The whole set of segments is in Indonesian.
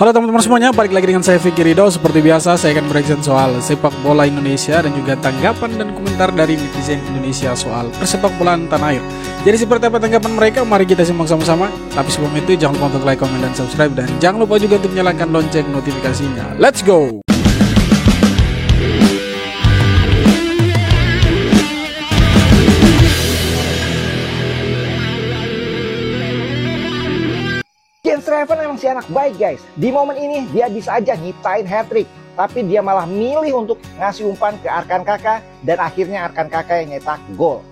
Halo teman-teman semuanya, balik lagi dengan saya Vicky Ridho. Seperti biasa, saya akan bereaction soal sepak bola Indonesia dan juga tanggapan dan komentar dari netizen Indonesia soal persepak bolaan tanah air. Jadi seperti apa tanggapan mereka? Mari kita simak sama-sama. Tapi sebelum itu, jangan lupa untuk like, komen, dan subscribe. Dan jangan lupa juga untuk nyalakan lonceng notifikasinya. Let's go! Jens Reven emang si anak baik guys. Di momen ini dia bisa aja nyiptain hat-trick, tapi dia malah milih untuk ngasih umpan ke Arkan Kakak dan akhirnya Arkan Kakak yang nyetak gol.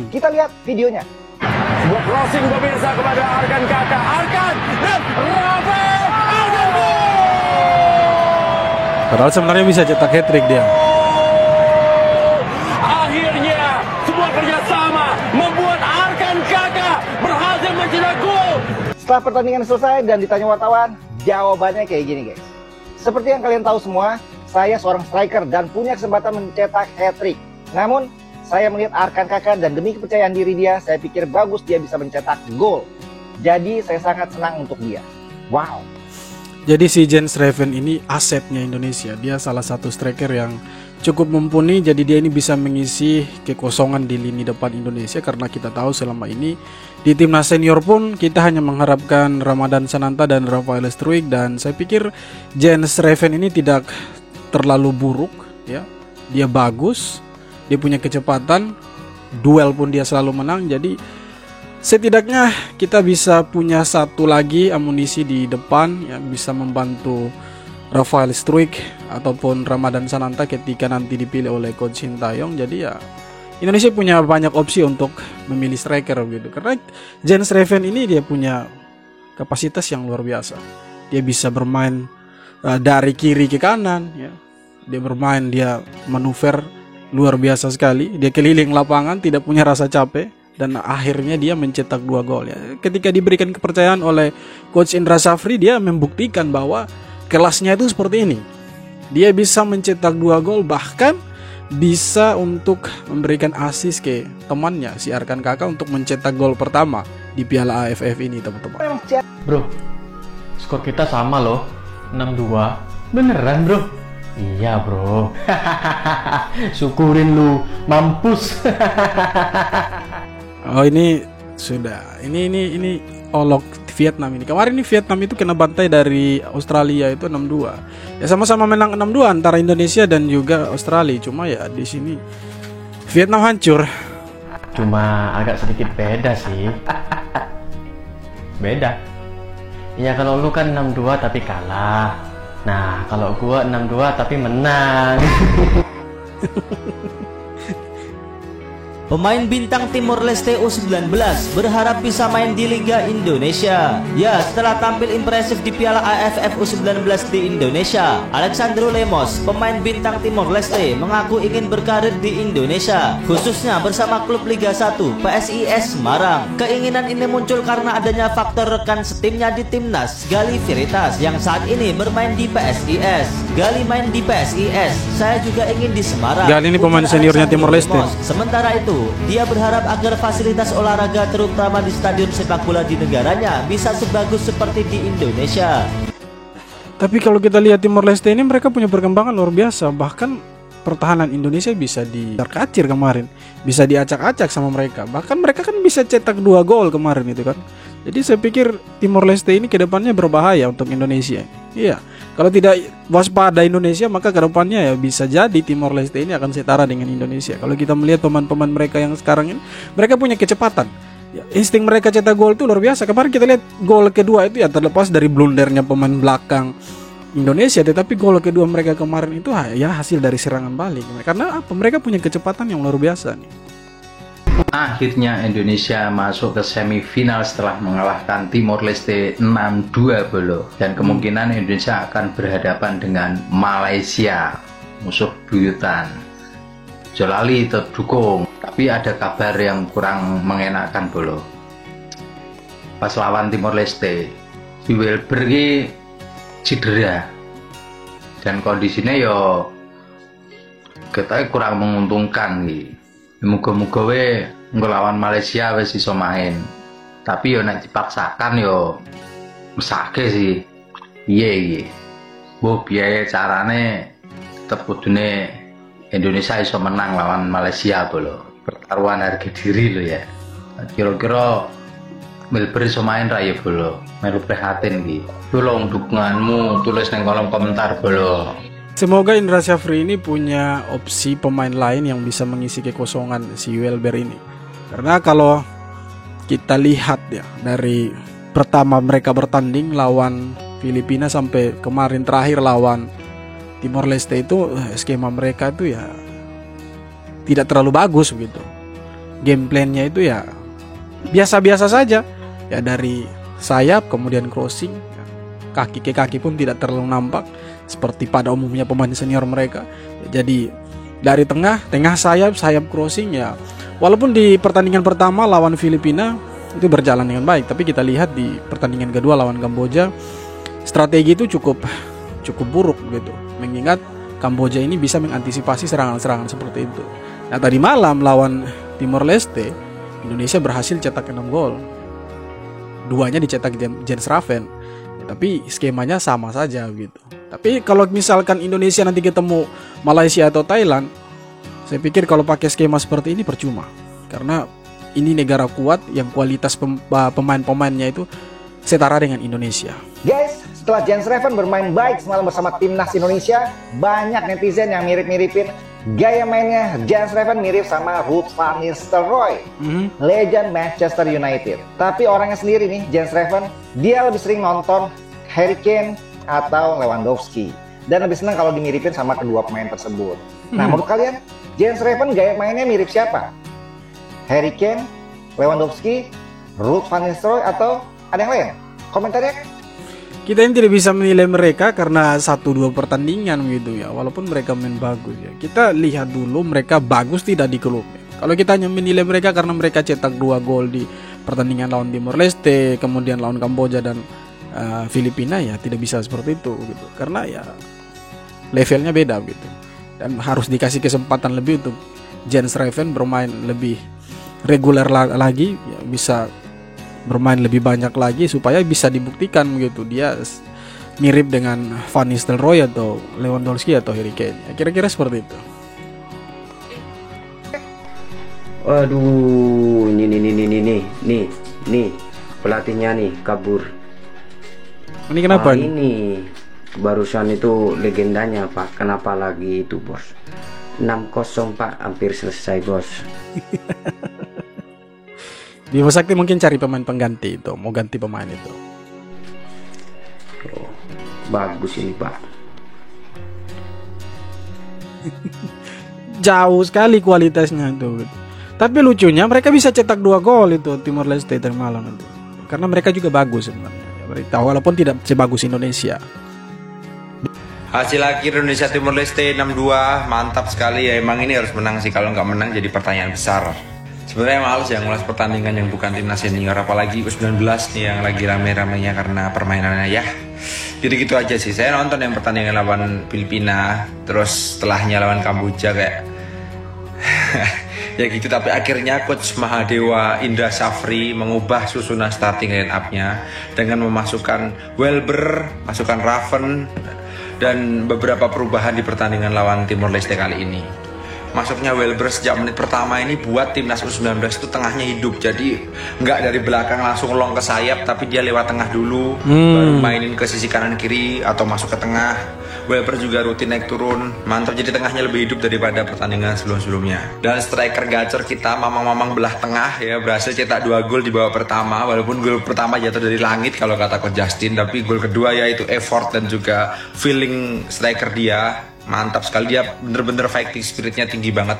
Kita lihat videonya. Sebuah crossing pemirsa kepada Arkan Kakak. Arkan dan Rafael ada gol. Padahal sebenarnya bisa cetak hat-trick dia. Akhirnya sebuah kerjasama membuat Arkan Kakak berhasil mencetak gol. Setelah pertandingan selesai dan ditanya wartawan, jawabannya kayak gini guys. Seperti yang kalian tahu semua, saya seorang striker dan punya kesempatan mencetak hat-trick. Namun, saya melihat Arkan Kakak dan demi kepercayaan diri dia, saya pikir bagus dia bisa mencetak gol. Jadi, saya sangat senang untuk dia. Wow. Jadi si Jens Reven ini asetnya Indonesia. Dia salah satu striker yang cukup mumpuni. Jadi dia ini bisa mengisi kekosongan di lini depan Indonesia. Karena kita tahu selama ini di timnas senior pun kita hanya mengharapkan Ramadan Sananta dan Rafael Struijk. Dan saya pikir Jens Reven ini tidak terlalu buruk ya. Dia bagus, dia punya kecepatan, duel pun dia selalu menang. Jadi setidaknya kita bisa punya satu lagi amunisi di depan yang bisa membantu Rafael Struijk ataupun Ramadan Sananta ketika nanti dipilih oleh Coach Sintayong. Jadi ya Indonesia punya banyak opsi untuk memilih striker gitu. Karena Jens Reven ini dia punya kapasitas yang luar biasa. Dia bisa bermain dari kiri ke kanan ya. Dia bermain, dia manuver luar biasa sekali. Dia keliling lapangan tidak punya rasa capek. Dan akhirnya dia mencetak 2 gol ya. Ketika diberikan kepercayaan oleh Coach Indra Safri, dia membuktikan bahwa kelasnya itu seperti ini. Dia bisa mencetak 2 gol, bahkan bisa untuk memberikan assist ke temannya si Arkan Kakak untuk mencetak gol pertama di Piala AFF ini teman-teman. Bro, skor kita sama loh, 6-2. Beneran bro? Iya bro. Syukurin lu, mampus. Oh ini sudah, ini olok Vietnam ini. Kemarin ini Vietnam itu kena bantai dari Australia itu 6-2. Ya sama-sama menang 6-2 antara Indonesia dan juga Australia. Cuma ya di sini Vietnam hancur. Cuma agak sedikit beda sih. Beda. Ya kalau lu kan 6-2 tapi kalah. Nah kalau gua 6-2 tapi menang. Pemain bintang Timor Leste U19 berharap bisa main di Liga Indonesia. Ya, setelah tampil impresif di Piala AFF U19 di Indonesia, Alexandro Lemos, pemain bintang Timor Leste, mengaku ingin berkarir di Indonesia, khususnya bersama klub Liga 1 PSIS Semarang. Keinginan ini muncul karena adanya faktor rekan setimnya di timnas, Gali Veritas, yang saat ini bermain di PSIS. Gali main di PSIS, saya juga ingin di Semarang. Gali ini pemain seniornya Timor Leste. Sementara itu, dia berharap agar fasilitas olahraga terutama di stadion sepak bola di negaranya bisa sebagus seperti di Indonesia. Tapi kalau kita lihat Timor Leste ini, mereka punya perkembangan luar biasa. Bahkan pertahanan Indonesia bisa dikacir kemarin, bisa diacak-acak sama mereka. Bahkan mereka kan bisa cetak 2 gol kemarin itu kan. Jadi saya pikir Timor Leste ini kedepannya berbahaya untuk Indonesia. Iya, kalau tidak waspada Indonesia, maka kedepannya ya bisa jadi Timor Leste ini akan setara dengan Indonesia. Kalau kita melihat pemain-pemain mereka yang sekarang ini, mereka punya kecepatan. Ya, insting mereka cetak gol itu luar biasa. Kemarin kita lihat gol kedua itu ya terlepas dari blundernya pemain belakang Indonesia, tetapi gol kedua mereka kemarin itu ya hasil dari serangan balik. Karena apa? Mereka punya kecepatan yang luar biasa nih. Akhirnya Indonesia masuk ke semifinal setelah mengalahkan Timor Leste 6-2 bolo. Dan kemungkinan Indonesia akan berhadapan dengan Malaysia, musuh buyutan. Jolali terdukung, tapi ada kabar yang kurang mengenakan bolo. Pas lawan Timor Leste, si Welber cedera dan kondisinya yo kita kurang menguntungkan gitu. Muga-muga we ngelawan Malaysia wis iso main. Tapi yo nek dipaksakan yo mesake sih. Iya. Bu biaya carane tetep kudune Indonesia iso menang lawan Malaysia bolo. Pertaruhan harga diri lo ya. Kira-kira Melbourne iso main ra ya bolo. Melu prihatin iki. Tolong dukunganmu tulis nang kolom komentar bolo. Semoga Indra Syafri ini punya opsi pemain lain yang bisa mengisi kekosongan si Welber ini. Karena kalau kita lihat ya dari pertama mereka bertanding lawan Filipina sampai kemarin terakhir lawan Timor Leste itu skema mereka itu ya tidak terlalu bagus begitu. Game plan-nya itu ya biasa-biasa saja. Ya dari sayap kemudian crossing, kaki ke kaki pun tidak terlalu nampak seperti pada umumnya pemain senior mereka. Jadi dari tengah sayap crossing ya. Walaupun di pertandingan pertama lawan Filipina itu berjalan dengan baik, tapi kita lihat di pertandingan kedua lawan Kamboja strategi itu cukup buruk gitu. Mengingat Kamboja ini bisa mengantisipasi serangan-serangan seperti itu. Nah, tadi malam lawan Timor Leste, Indonesia berhasil cetak 6 gol. 2-nya dicetak Jens Raven. Ya, tapi skemanya sama saja gitu. Tapi kalau misalkan Indonesia nanti ketemu Malaysia atau Thailand, saya pikir kalau pakai skema seperti ini percuma. Karena ini negara kuat yang kualitas pemain-pemainnya itu setara dengan Indonesia. Guys, setelah Jens Raven bermain baik semalam bersama timnas Indonesia, banyak netizen yang mirip-miripin gaya mainnya Jens Raven mirip sama Ruud van Nistelrooy, legend Manchester United. Tapi orangnya sendiri nih, Jens Raven, dia lebih sering nonton Harry Kane atau Lewandowski. Dan lebih senang kalau dimiripin sama kedua pemain tersebut. Nah, menurut kalian, Jens Raven gaya mainnya mirip siapa? Harry Kane, Lewandowski, Ruud van Nistelrooy, atau ada yang lain? Komentarnya. Kita ini tidak bisa menilai mereka karena 1-2 pertandingan gitu ya. Walaupun mereka main bagus ya. Kita lihat dulu mereka bagus tidak di klub. Kalau kita hanya menilai mereka karena mereka cetak 2 gol di pertandingan lawan Timor Leste, kemudian lawan Kamboja dan Filipina, ya tidak bisa seperti itu gitu. Karena ya levelnya beda gitu. Dan harus dikasih kesempatan lebih untuk Jens Raven bermain lebih reguler lagi, ya, bisa bermain lebih banyak lagi supaya bisa dibuktikan begitu dia mirip dengan Van Nistelrooy atau Lewandowski atau Harry Kane. Ya, kira-kira seperti itu. Waduh, nih pelatihnya nih kabur. Ini kenapa? Ini barusan itu legendanya Pak. Kenapa lagi itu bos? 6-0 Pak, hampir selesai bos. Bima Sakti mungkin cari pemain pengganti itu, mau ganti pemain itu. Oh, bagus ini Pak. Jauh sekali kualitasnya tuh. Tapi lucunya mereka bisa cetak 2 gol itu Timor Leste tadi malam itu. Karena mereka juga bagus sebenarnya. Beritahu walaupun tidak sebagus Indonesia. Hasil akhir Indonesia Timor Leste 6-2, mantap sekali ya. Emang ini harus menang sih, kalau nggak menang jadi pertanyaan besar. Sebenarnya males ya ngulas pertandingan yang bukan timnas senior, apalagi U19 nih yang lagi rame-ramenya karena permainannya ya. Jadi gitu aja sih. Saya nonton yang pertandingan lawan Filipina, terus setelahnya lawan Kamboja kayak ya gitu. Tapi akhirnya coach Mahadewa Indra Syafri mengubah susunan starting line up-nya dengan memasukkan Welber, masukkan Raven, dan beberapa perubahan di pertandingan lawan Timor Leste kali ini. Masuknya Welber sejak menit pertama ini buat timnas U19 itu tengahnya hidup. Jadi nggak dari belakang langsung long ke sayap, tapi dia lewat tengah dulu, baru mainin ke sisi kanan kiri atau masuk ke tengah. Welber juga rutin naik turun, mantap. Jadi tengahnya lebih hidup daripada pertandingan sebelum-sebelumnya. Dan striker gacor kita, mamang-mamang belah tengah ya, berhasil cetak 2 gol di babak pertama. Walaupun gol pertama jatuh dari langit kalau kata Coach Justin, tapi gol kedua ya itu effort dan juga feeling striker dia. Mantap sekali, dia bener-bener fighting spiritnya tinggi banget.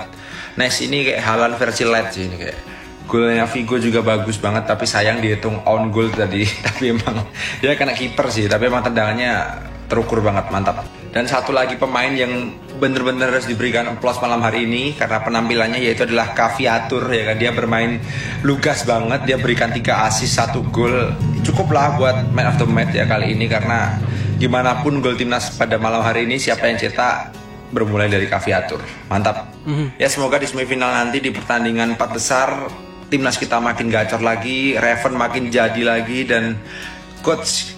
Nice, ini kayak Haaland versi light sih ini kayak. Golnya Vigo juga bagus banget, tapi sayang dihitung on goal tadi. Tapi emang dia kena kiper sih, tapi emang tendangannya terukur banget, mantap. Dan satu lagi pemain yang bener-bener harus diberikan aplaus malam hari ini karena penampilannya, yaitu adalah Caviatur ya kan. Dia bermain lugas banget, dia berikan 3 assist 1 gol. Cukuplah buat man of the match ya kali ini, karena gimana pun gol timnas pada malam hari ini siapa yang cetak bermulai dari Caviatur. Mantap. Ya semoga di semifinal nanti di pertandingan 4 besar timnas kita makin gacor lagi, Raven makin jadi lagi, dan coach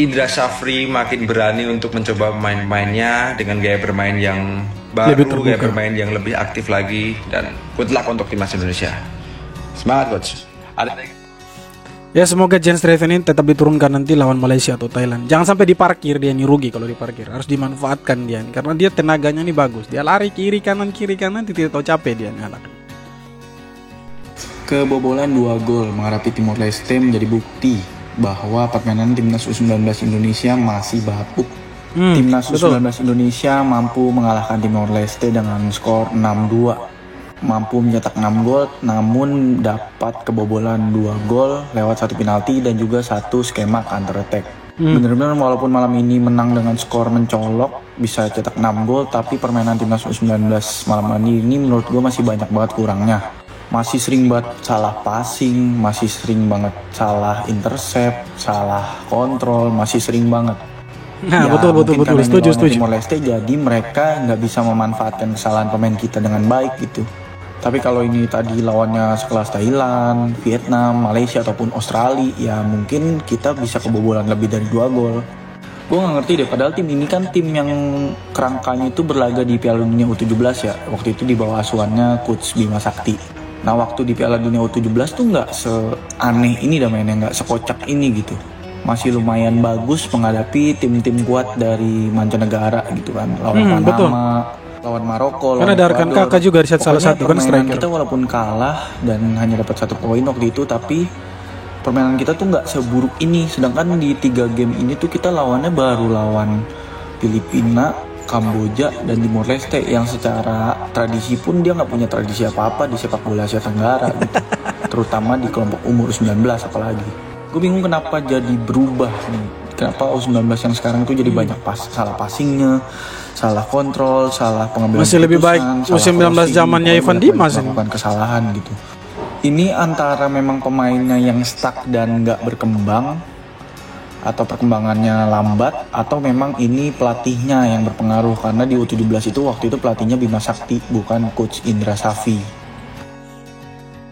Indra Syafri makin berani untuk mencoba pemain-pemainnya dengan gaya bermain yang baru, gaya bermain yang lebih aktif lagi, dan good luck untuk timnas Indonesia. Semangat coach. Ya semoga Jens Reven ini tetap diturunkan nanti lawan Malaysia atau Thailand. Jangan sampai diparkir, dia ini rugi kalau diparkir. Harus dimanfaatkan dia ini, karena dia tenaganya ini bagus. Dia lari kiri kanan tidak tahu capek dia nih anak. Kebobolan 2 gol menghadapi Timor Leste menjadi bukti bahwa permainan timnas U19 Indonesia masih bapuk. Timnas U19 Indonesia mampu mengalahkan Timor Leste dengan skor 6-2. Mampu mencetak 6 gol namun dapat kebobolan 2 gol lewat 1 penalti dan juga 1 skema counter attack. Benar-benar walaupun malam ini menang dengan skor mencolok, bisa cetak 6 gol, tapi permainan timnas U19 malam ini menurut gue masih banyak banget kurangnya. Masih sering banget salah passing, masih sering banget salah intercept, salah kontrol, masih sering banget. Nah, ya, betul, setuju. Timor Leste jadi mereka nggak bisa memanfaatkan kesalahan pemain kita dengan baik gitu. Tapi kalau ini tadi lawannya sekelas Thailand, Vietnam, Malaysia ataupun Australia, ya mungkin kita bisa kebobolan lebih dari 2 gol. Gue nggak ngerti deh, padahal tim ini kan tim yang kerangkanya itu berlaga di Piala Dunia U17 ya. Waktu itu di bawah asuhannya Coach Bima Sakti. Nah waktu di Piala Dunia U17 tuh nggak seaneh ini mainnya, nggak sekocak ini gitu. Masih lumayan bagus menghadapi tim-tim kuat dari mancanegara gitu kan. Lawan Panama, lawan Maroko, karena ada rekan kakak juga di salah satu kan striker. Kita walaupun kalah dan hanya dapat 1 poin waktu itu, tapi permainan kita tuh nggak seburuk ini. Sedangkan di 3 game ini tuh kita lawannya baru lawan Filipina, Kamboja, dan Timor Leste yang secara tradisi pun dia nggak punya tradisi apa-apa di sepak bola Asia Tenggara gitu. Terutama di kelompok umur 19 apalagi. Gue bingung kenapa jadi berubah nih. Kenapa U19 yang sekarang tuh jadi banyak salah passingnya, salah kontrol, salah pengambilan masih lebih baik U19 zamannya Ivan Dimas melakukan kesalahan gitu. Ini antara memang pemainnya yang stuck dan nggak berkembang, atau perkembangannya lambat, atau memang ini pelatihnya yang berpengaruh, karena di U17 itu waktu itu pelatihnya Bima Sakti bukan Coach Indra Syafri.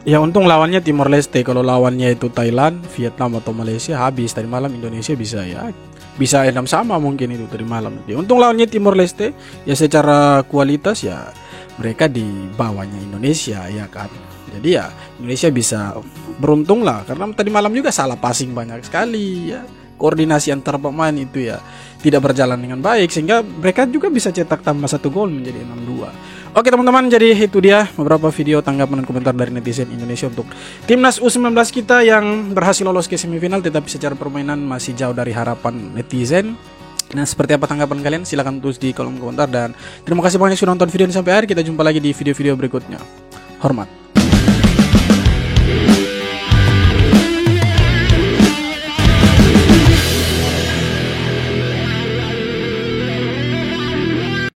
Ya untung lawannya Timor Leste, kalau lawannya itu Thailand, Vietnam atau Malaysia habis tadi malam. Indonesia bisa enam sama mungkin itu tadi malam. Ya, untung lawannya Timor Leste, ya secara kualitas ya mereka di bawahnya Indonesia ya kan. Jadi ya Indonesia bisa beruntung lah, karena tadi malam juga salah passing banyak sekali ya. Koordinasi antar pemain itu ya tidak berjalan dengan baik, sehingga mereka juga bisa cetak tambah 1 gol menjadi 6-2. Oke teman-teman, jadi itu dia beberapa video tanggapan dan komentar dari netizen Indonesia untuk timnas U19 kita yang berhasil lolos ke semifinal, tetapi secara permainan masih jauh dari harapan netizen. Nah, seperti apa tanggapan kalian? Silahkan tulis di kolom komentar, dan terima kasih banyak sudah nonton video ini sampai akhir. Kita jumpa lagi di video-video berikutnya. Hormat.